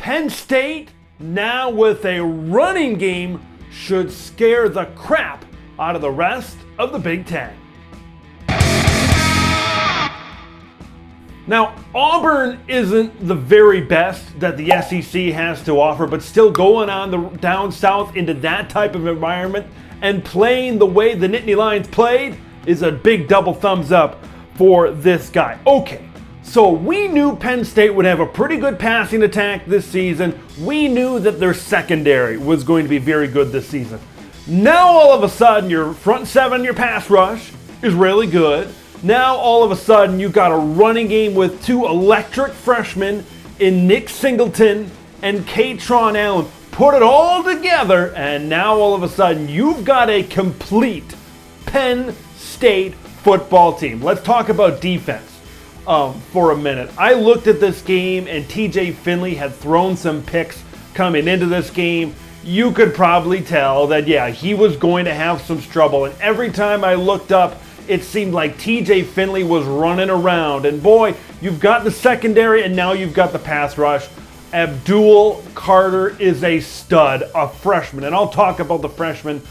Penn State, now with a running game, should scare the crap out of the rest of the Big Ten. Now, Auburn isn't the very best that the SEC has to offer, but still going on the down south into that type of environment and playing the way the Nittany Lions played is a big double thumbs up for this guy. Okay, so we knew Penn State would have a pretty good passing attack this season. We knew that their secondary was going to be very good this season. Now all of a sudden your front seven, your pass rush is really good. Now all of a sudden you've got a running game with two electric freshmen in Nick Singleton and Katron Allen. Put it all together and now all of a sudden you've got a complete Penn State football team. Let's talk about defense for a minute. I looked at this game and TJ Finley had thrown some picks coming into this game. You could probably tell that, yeah, he was going to have some trouble. And every time I looked up, it seemed like TJ Finley was running around. And boy, you've got the secondary and now you've got the pass rush. Abdul Carter is a stud, a freshman. And I'll talk about the freshman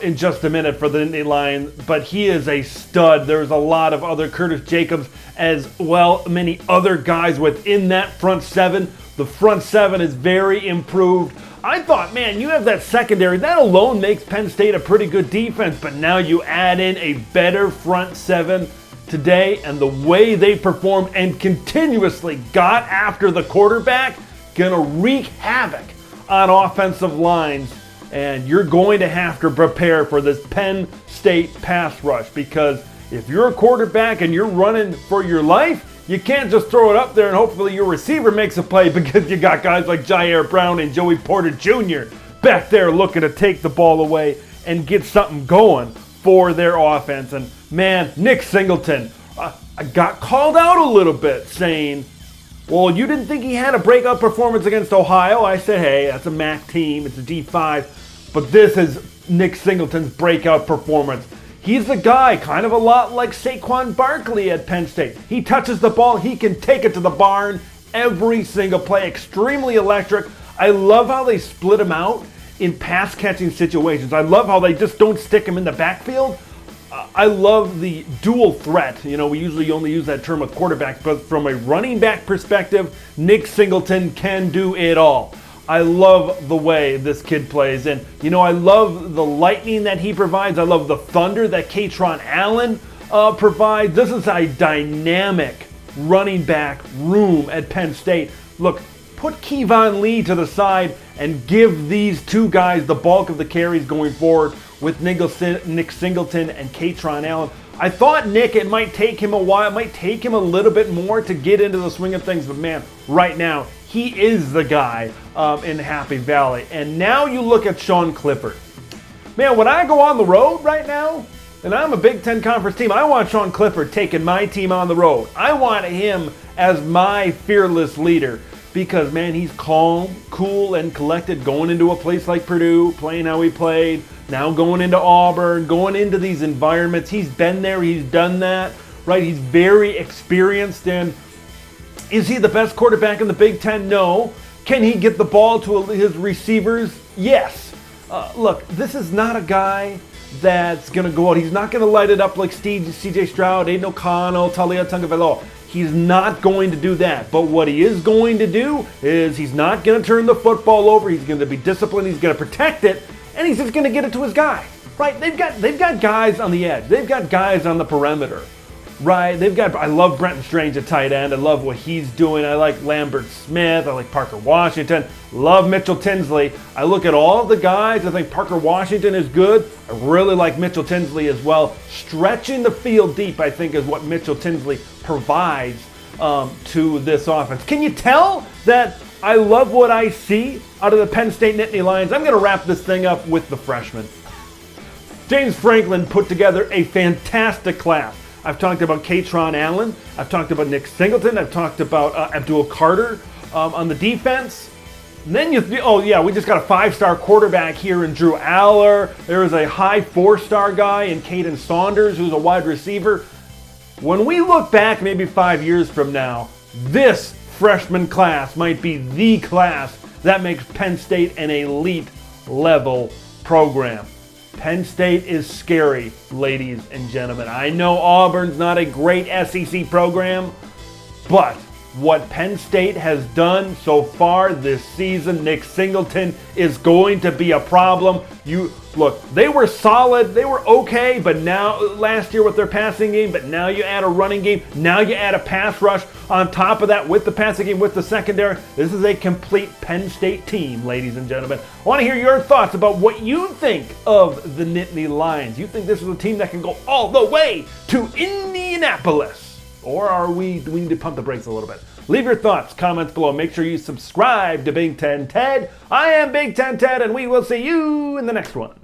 in just a minute for the Nittany Lions, but he is a stud. There's a lot of other Curtis Jacobs as well, many other guys within that front seven. The front seven is very improved. I thought, man, you have that secondary. That alone makes Penn State a pretty good defense, but now you add in a better front seven today, and the way they performed and continuously got after the quarterback, gonna wreak havoc on offensive lines. And you're going to have to prepare for this Penn State pass rush, because if you're a quarterback and you're running for your life, you can't just throw it up there and hopefully your receiver makes a play, because you got guys like Jair Brown and Joey Porter Jr. back there looking to take the ball away and get something going for their offense. And man, Nick Singleton, I got called out a little bit saying, well, you didn't think he had a breakout performance against Ohio. I said, hey, that's a MAC team, it's a D5. But this is Nick Singleton's breakout performance. He's the guy, kind of a lot like Saquon Barkley at Penn State. He touches the ball, he can take it to the barn every single play. Extremely electric. I love how they split him out in pass catching situations. I love how they just don't stick him in the backfield. I love the dual threat. You know, we usually only use that term with quarterbacks, but from a running back perspective, Nick Singleton can do it all. I love the way this kid plays, and you know, I love the lightning that he provides. I love the thunder that Katron Allen provides. This is a dynamic running back room at Penn State. Look, put Kevon Lee to the side and give these two guys the bulk of the carries going forward with Nick Singleton and Katron Allen. I thought Nick, it might take him a while, it might take him a little bit more to get into the swing of things, but man, right now, he is the guy in Happy Valley. And now you look at Sean Clifford. Man, when I go on the road right now, and I'm a Big Ten Conference team, I want Sean Clifford taking my team on the road. I want him as my fearless leader because, man, he's calm, cool, and collected going into a place like Purdue, playing how he played, now going into Auburn, going into these environments. He's been there, he's done that, right? He's very experienced. And is he the best quarterback in the Big Ten? No. Can he get the ball to his receivers? Yes. Look, this is not a guy that's going to go out. He's not going to light it up like C.J. Stroud, Aiden O'Connell, Talia Tagovailoa. He's not going to do that. But what he is going to do is he's not going to turn the football over. He's going to be disciplined. He's going to protect it. And he's just going to get it to his guy. Right? They've got guys on the edge. They've got guys on the perimeter. Right, I love Brenton Strange at tight end. I love what he's doing. I like Lambert Smith. I like Parker Washington. Love Mitchell Tinsley. I look at all of the guys. I think Parker Washington is good. I really like Mitchell Tinsley as well. Stretching the field deep, I think, is what Mitchell Tinsley provides to this offense. Can you tell that I love what I see out of the Penn State Nittany Lions? I'm going to wrap this thing up with the freshmen. James Franklin put together a fantastic class. I've talked about Katron Allen. I've talked about Nick Singleton. I've talked about Abdul Carter on the defense. And then we just got a 5-star quarterback here in Drew Aller. There is a high 4-star guy in Caden Saunders, who's a wide receiver. When we look back maybe 5 years from now, this freshman class might be the class that makes Penn State an elite level program. Penn State is scary, ladies and gentlemen. I know Auburn's not a great SEC program, but what Penn State has done so far this season, Nick Singleton is going to be a problem. Look, they were solid, they were okay, but now last year with their passing game, but now you add a running game, now you add a pass rush on top of that with the passing game, with the secondary. This is a complete Penn State team, ladies and gentlemen. I want to hear your thoughts about what you think of the Nittany Lions. You think this is a team that can go all the way to Indianapolis? Or do we need to pump the brakes a little bit? Leave your thoughts, comments below. Make sure you subscribe to Big Ten Ted. I am Big Ten Ted, and we will see you in the next one.